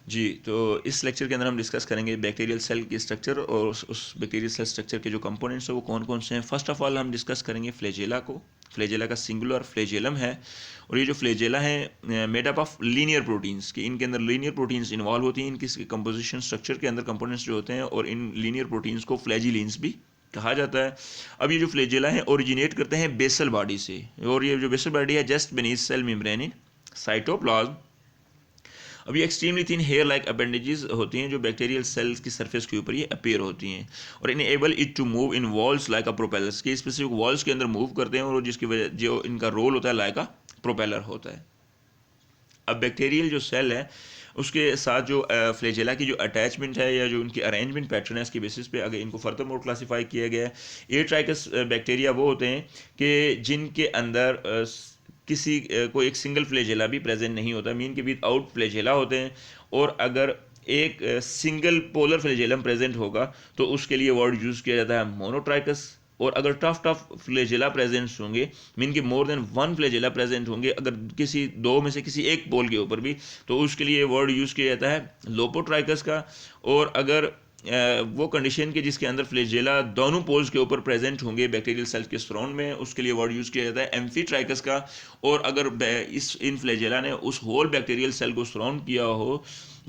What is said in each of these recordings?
जी, तो इस लेक्चर के अंदर हम डिस्कस करेंगे बैक्टीरियल सेल की स्ट्रक्चर और उस बैक्टीरियल सेल स्ट्रक्चर के जो कंपोनेंट्स हैं वो कौन कौन से हैं। फर्स्ट ऑफ ऑल हम डिस्कस करेंगे फ्लैजेला को। फ्लैजेला का सिंगुलर फ्लैजेलम है, और ये जो फ्लैजेला है made up of linear proteins कि इनके अंदर लीनियर प्रोटीन्स इन्वॉल्व होती हैं, इनकी कंपोजिशन स्ट्रक्चर के अंदर कंपोनेंट्स जो होते हैं, और इन लीनियर प्रोटीन्स को फ्लैजिलिन्स भी कहा जाता है। अब ये जो फ्लैजेला है ओरिजिनेट करते हैं बेसल बॉडी से, और ये जो बेसल बॉडी है just beneath cell membrane in cytoplasm. अब ये extremely thin hair like appendages होती हैं जो बैक्टीरियल सेल्स की सरफेस के ऊपर ये अपीयर होती हैं, और enable it to move in walls like a propellers के स्पेसिफिक वॉल्स के अंदर मूव करते हैं, और जिसकी वजह जो इनका रोल होता है लाइक अ प्रोपेलर होता है। अब बैक्टीरियल जो सेल है उसके साथ जो फ्लैजेला की जो अटैचमेंट है या जो उनकी अरेंजमेंट पैटर्न है, इसके बेसिस पे अगर इनको फर्दर मोर क्लासीफाई किया गया है। एट्राइकस बैक्टीरिया वो होते हैं कि जिनके अंदर कोई एक सिंगल फ्लैजेला भी प्रेजेंट नहीं होता, मीन के विदाउट फ्लैजेला होते हैं। और अगर एक सिंगल पोलर फ्लैजेलम प्रेजेंट होगा तो उसके लिए वर्ड यूज़ किया जाता है मोनोट्राइकस। और अगर टफ टफ फ्लैजेला प्रेजेंट्स होंगे, मीन कि more than one flagella present होंगे अगर किसी दो में से किसी एक पोल के ऊपर भी, तो उसके लिए वर्ड यूज़ किया जाता है लोपोट्राइकस का। और अगर वो कंडीशन के जिसके अंदर फ्लैजेला दोनों पोल्स के ऊपर प्रेजेंट होंगे बैक्टीरियल सेल के सराउंड में, उसके लिए वर्ड यूज़ किया जाता है एम्फीट्राइकस का। और अगर इस इन फ्लैजेला ने उस होल बैक्टीरियल सेल को सराउंड किया हो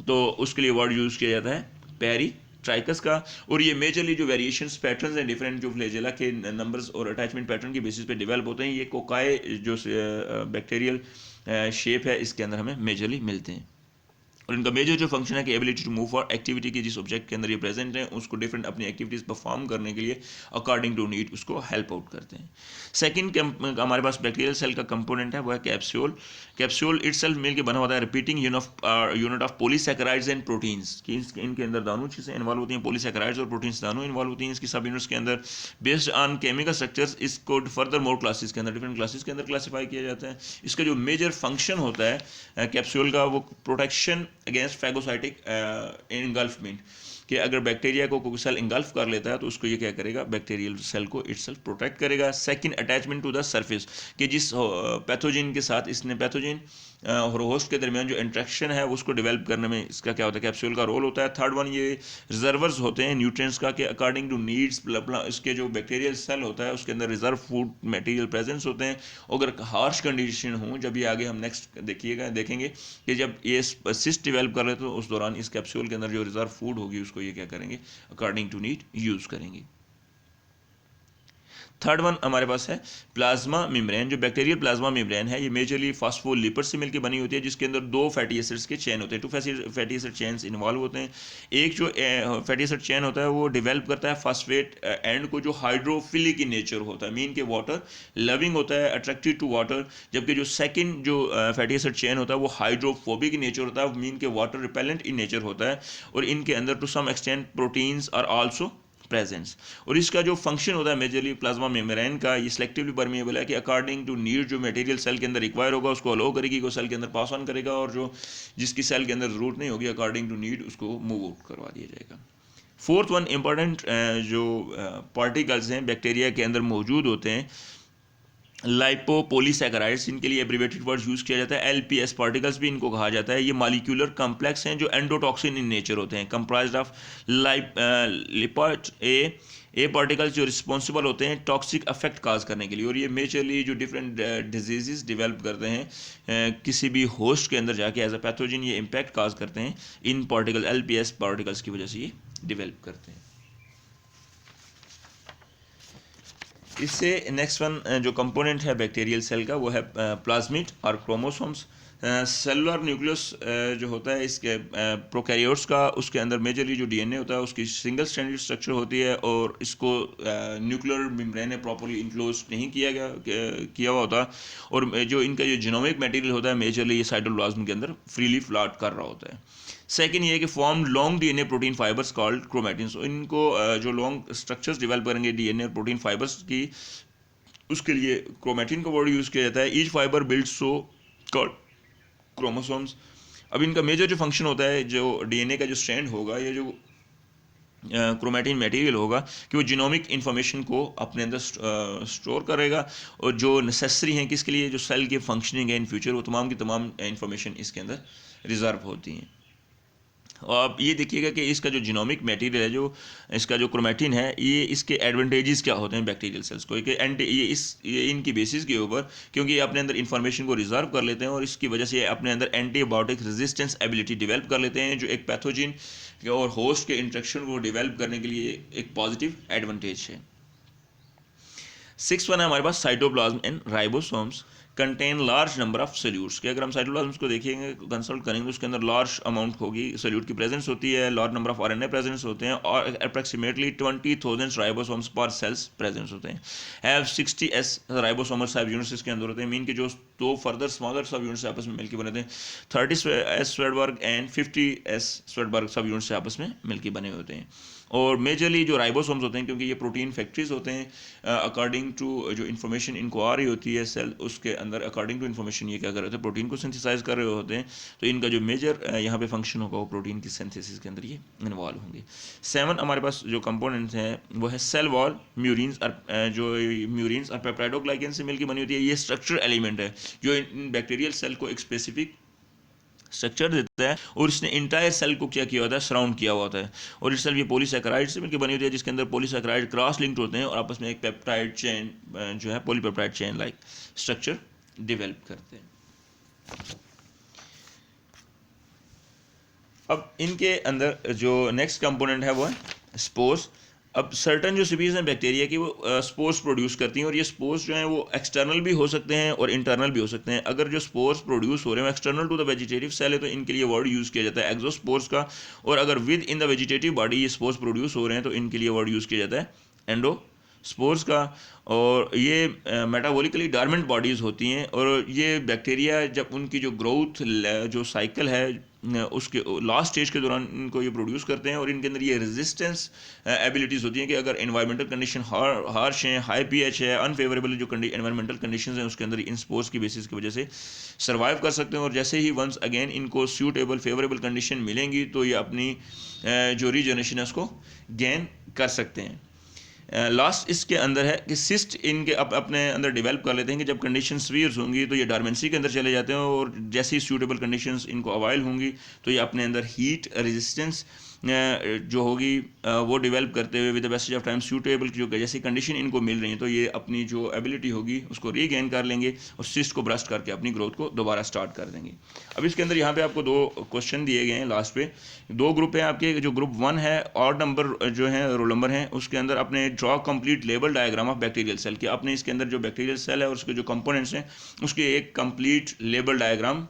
तो उसके लिए वर्ड यूज़ किया जाता है पेरी ट्राइकस का। और ये मेजरली जो वेरिएशंस पैटर्न्स हैं डिफरेंट जो फ्लैजेला के नंबर्स और अटैचमेंट पैटर्न के बेसिस पे डेवलप होते हैं, ये कोकाए जो बैक्टीरियल शेप है इसके अंदर हमें मेजरली मिलते हैं। और इनका मेजर जो फंक्शन है कि ability to move for activity की जिस ऑब्जेक्ट के अंदर ये प्रेजेंट है उसको डिफरेंट अपनी एक्टिविटीज़ परफॉर्म करने के लिए अकॉर्डिंग टू नीड उसको हेल्प आउट करते हैं। सेकंड हमारे पास बैक्टीरियल सेल का कंपोनेंट है वो है कैप्सूल। कैप्सूल इटसेल्फ मिल के बना होता है repeating unit of polysaccharides and proteins कि इनके अंदर दोनों चीज़ें इन्वॉल्व होती हैं, पॉलीसैकेराइड्स और प्रोटीन्स दोनों इन्वॉल्व होती हैं इसकी सब यूनिट्स के अंदर। बेस्ड ऑन केमिकल स्ट्रक्चर्स इसको फर्दर मोर क्लासेस के अंदर डिफरेंट क्लासेस के अंदर क्लासीफाई किया जाता है। इसका जो मेजर फंक्शन होता है कैप्सूल का वो प्रोटेक्शन अगेंस्ट फैगोसाइटिक इनगल्फमेंट कि अगर बैक्टीरिया को कोई सेल इंगल्फ कर लेता है तो उसको ये क्या करेगा, बैक्टीरियल सेल को इटसेल्फ प्रोटेक्ट करेगा। Second attachment to the surface कि जिस पैथोजन के साथ इसने पैथोजन और होस्ट के दरमियान जो इंट्रैक्शन है उसको डेवलप करने में इसका क्या होता है, कैप्सूल का रोल होता है। थर्ड वन ये रिजर्वर्स होते हैं न्यूट्रिएंट्स का कि अकॉर्डिंग टू नीड्स इसके जो बैक्टीरियल सेल होता है उसके अंदर रिजर्व फूड मटेरियल प्रेजेंस होते हैं। अगर हार्श कंडीशन हो, जब ये आगे हम नेक्स्ट देखेंगे कि जब ये सिस्ट डेवलप कर रहे तो उस दौरान इस कैप्सूल के अंदर जो रिजर्व फूड होगी उसको ये क्या करेंगे, अकॉर्डिंग टू नीड यूज़ करेंगे। थर्ड वन हमारे पास है प्लाज्मा मेम्ब्रेन। जो बैक्टीरियल प्लाज्मा मेम्ब्रेन है ये मेजरली फास्फोलिपिड से मिलकर बनी होती है जिसके अंदर दो फैटी एसिड्स के चेन होते हैं, two fatty acid chains involve होते हैं। एक जो फैटी एसिड चेन होता है वो डेवलप करता है फास्फेट एंड को जो हाइड्रोफिलिक इन नेचर होता है, मीन के वाटर लविंग होता है, अट्रैक्टेड टू वाटर। जबकि जो सेकंड जो फैटी एसिड चेन होता है वो हाइड्रोफोबिक इन नेचर होता है, मीन के वाटर रिपेलेंट इन नेचर होता है। और इनके अंदर to some extent proteins are also presence. और इसका जो फंक्शन होता है मेजरली प्लाज्मा मेम्ब्रेन का, ये सिलेक्टिवली परमिएबल है कि अकॉर्डिंग टू नीड जो मटेरियल सेल के अंदर रिक्वायर होगा उसको अलो करेगी, को सेल के अंदर पास ऑन करेगा, और जो जिसकी सेल के अंदर ज़रूरत नहीं होगी अकॉर्डिंग टू नीड उसको मूव आउट करवा दिया जाएगा। फोर्थ वन इंपॉर्टेंट जो पार्टिकल्स हैं बैक्टीरिया के अंदर मौजूद होते हैं लाइपोपोलीसैकेराइड्स, इनके लिए एब्रीवेटेड वर्ड यूज़ किया जाता है एलपीएस पार्टिकल्स भी इनको कहा जाता है। ये मॉलिक्यूलर कम्प्लेक्स हैं जो एंडोटॉक्सिन इन नेचर होते हैं, कंप्राइज्ड ऑफ लिपोड ए पार्टिकल्स जो रिस्पॉन्सिबल होते हैं टॉक्सिक अफेक्ट काज करने के लिए। और ये मेजरली जो डिफरेंट डिजीज़ डेवलप करते हैं किसी भी होस्ट के अंदर जाके एज अ पैथोजन ये इम्पैक्ट काज करते हैं, इन पार्टिकल एलपीएस पार्टिकल्स की वजह से ये डेवलप करते हैं। इससे नेक्स्ट वन जो कंपोनेंट है बैक्टीरियल सेल का वो है प्लाज्मिड और क्रोमोसोम्स। सेलुलर न्यूक्लियस जो होता है इसके प्रोकैरियोट्स का, उसके अंदर मेजरली जो डीएनए होता है उसकी सिंगल स्ट्रैंडेड स्ट्रक्चर होती है, और इसको न्यूक्लियर मेम्ब्रेन ने प्रॉपर्ली इनक्लोज नहीं किया हुआ होता। और जो इनका जो जीनोमिक मटेरियल होता है मेजरली ये साइटोप्लाज्म के अंदर फ्रीली फ्लॉट कर रहा होता है। सेकेंड ये है कि form long DNA protein fibres called chromatins. इनको जो लॉन्ग स्ट्रक्चर्स डेवलप करेंगे डीएनए प्रोटीन फाइबर्स की, उसके लिए क्रोमैटिन का वर्ड यूज़ किया जाता है। Each fibre build so called chromosomes. अब इनका मेजर जो फंक्शन होता है जो डीएनए का जो स्ट्रैंड होगा या जो क्रोमैटिन मटेरियल होगा कि वो जीनोमिक इन्फॉर्मेशन को अपने अंदर स्टोर करेगा, और जो नेसेसरी हैं किसके लिए जो सेल की फंक्शनिंग है इन फ्यूचर वो तमाम की तमाम इन्फॉर्मेशन इसके अंदर रिजर्व होती हैं। और आप ये देखिएगा कि इसका जो जीनोमिक मटेरियल है, जो इसका जो क्रोमेटिन है, ये इसके एडवांटेजेस क्या होते हैं बैक्टीरियल सेल्स को, कि ये इनकी बेसिस के ऊपर, क्योंकि ये अपने अंदर इंफॉर्मेशन को रिजर्व कर लेते हैं और इसकी वजह से ये अपने अंदर एंटीबायोटिक रेजिस्टेंस एबिलिटी डेवलप कर लेते हैं, जो एक पैथोजिन और होस्ट के इंट्रैक्शन को डेवलप करने के लिए एक पॉजिटिव एडवांटेज है। 6 है हमारे पास cytoplasm and ribosomes contain large number of solutes, कि अगर हम साइटोप्लाज्म को देखेंगे, कंसल्ट करेंगे, तो उसके अंदर लार्ज अमाउंट होगी सोल्यूट की प्रेजेंस होती है, large number of RNA presence होते हैं और अप्रॉक्सीमेटली 20,000 राइबोसोम्स पर सेल्स प्रेजेंस होते हैं। हैव 60 एस राइबोसोमल सब यूनिट्स इसके अंदर होते हैं, मीन के जो दो फर्दर स्मॉलर सब यूनिट्स आपस में मिलकर बने थे 30 S Svedberg and 50 S Svedberg सब यूनिट्स आपस में मिलकर बने होते हैं। और मेजरली जो राइबोसोम्स होते हैं, क्योंकि ये प्रोटीन फैक्ट्रीज होते हैं, अकॉर्डिंग टू जो इन्फॉर्मेशन इनको आ रही होती है सेल, उसके अंदर अकॉर्डिंग टू इन्फॉर्मेशन ये क्या कर रहे होते हैं, प्रोटीन को सिंथेसाइज कर रहे होते हैं, तो इनका जो मेजर यहाँ पे फंक्शन होगा वो प्रोटीन की सिंथेसिस के अंदर ये इन्वॉल्व होंगे। 7 हमारे पास जो कंपोनेंट्स हैं वो है सेल वॉल म्यूरिन्स, जो म्यूरिन्स और पेप्टाइडोग्लाइकन से मिलकर बनी होती है। ये स्ट्रक्चर एलिमेंट है जो इन बैक्टीरियल सेल को एक स्पेसिफिक स्ट्रक्चर देता है और इसने इंटायर सेल को क्या किया होता है, सराउंड किया हुआ होता है। और इस सेल ये पॉलीसैकेराइड से मिलकर बनी होती है, जिसके अंदर पॉलीसैकेराइड क्रॉस लिंक्ड होते हैं और आपस में एक पेप्टाइड चेन जो है polypeptide chain like structure develop करते हैं। अब इनके अंदर जो नेक्स्ट कंपोनेंट है वो है स्पोर्स। अब सर्टन जो स्पीसीज हैं बैक्टीरिया की वो स्पोर्स प्रोड्यूस करती हैं, और ये स्पोर्स जो हैं वो एक्सटर्नल भी हो सकते हैं और इंटरनल भी हो सकते हैं। अगर जो स्पोर्स प्रोड्यूस हो रहे हैं external to the vegetative cell है तो इनके लिए वर्ड यूज़ किया जाता है एक्सोस्पोर्स का, और अगर with in the vegetative body ये स्पोर्स प्रोड्यूस हो रहे हैं तो इनके लिए वर्ड यूज़ किया जाता है एंडोस्पोर्स का। और ये मेटाबॉलिकली डॉर्मेंट बॉडीज़ होती हैं, और ये बैक्टीरिया जब उनकी जो ग्रोथ जो साइकिल है उसके लास्ट स्टेज के दौरान इनको ये प्रोड्यूस करते हैं, और इनके अंदर ये रेजिस्टेंस एबिलिटीज़ होती हैं कि अगर एनवायरमेंटल कंडीशन हार्श हैं, हाई पीएच है, अनफेवरेबल जो एनवायरमेंटल कंडीशंस हैं उसके अंदर इन स्पोर्स की बेसिस की वजह से सर्वाइव कर सकते हैं। और जैसे ही वंस अगेन इनको सूटेबल फेवरेबल कंडीशन मिलेंगी तो ये अपनी जो रीजनरेशन है उसको गेन कर सकते हैं। लास्ट इसके अंदर है कि सिस्ट इनके अपने अंदर डेवलप कर लेते हैं कि जब कंडीशन सीवियर होंगी तो ये डॉर्मेंसी के अंदर चले जाते हैं, और जैसे ही सूटेबल कंडीशंस इनको अवाइल होंगी तो ये अपने अंदर हीट रेजिस्टेंस जो होगी वो डेवलप करते हुए with the passage of time suitable जो जैसी कंडीशन इनको मिल रही है तो ये अपनी जो एबिलिटी होगी उसको रीगेन कर लेंगे और सिस्ट को ब्रस्ट करके अपनी ग्रोथ को दोबारा स्टार्ट कर देंगे। अब इसके अंदर यहाँ पे आपको दो क्वेश्चन दिए गए हैं लास्ट पे। दो ग्रुप हैं आपके, जो ग्रुप 1 है ऑड नंबर जो है रोल नंबर है, उसके अंदर अपने draw complete label diagram of bacterial cell की, अपने इसके अंदर जो बैक्टीरियल सेल है और उसके जो कंपोनेंट्स हैं उसके एक कंप्लीट लेबल डायग्राम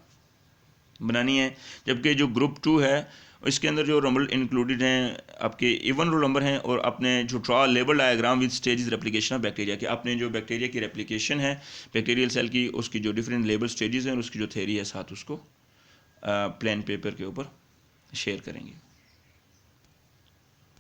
बनानी है। जबकि जो ग्रुप 2 है इसके अंदर जो नंबर इंक्लूडेड हैं आपके इवन रोल नंबर हैं, और अपने जो draw label diagram with stages replication of bacteria के, अपने जो बैक्टीरिया की रेप्लिकेशन है बैक्टीरियल सेल की उसकी जो डिफरेंट लेबल स्टेजेस हैं और उसकी जो थेरी है साथ उसको प्लेन पेपर के ऊपर शेयर करेंगे।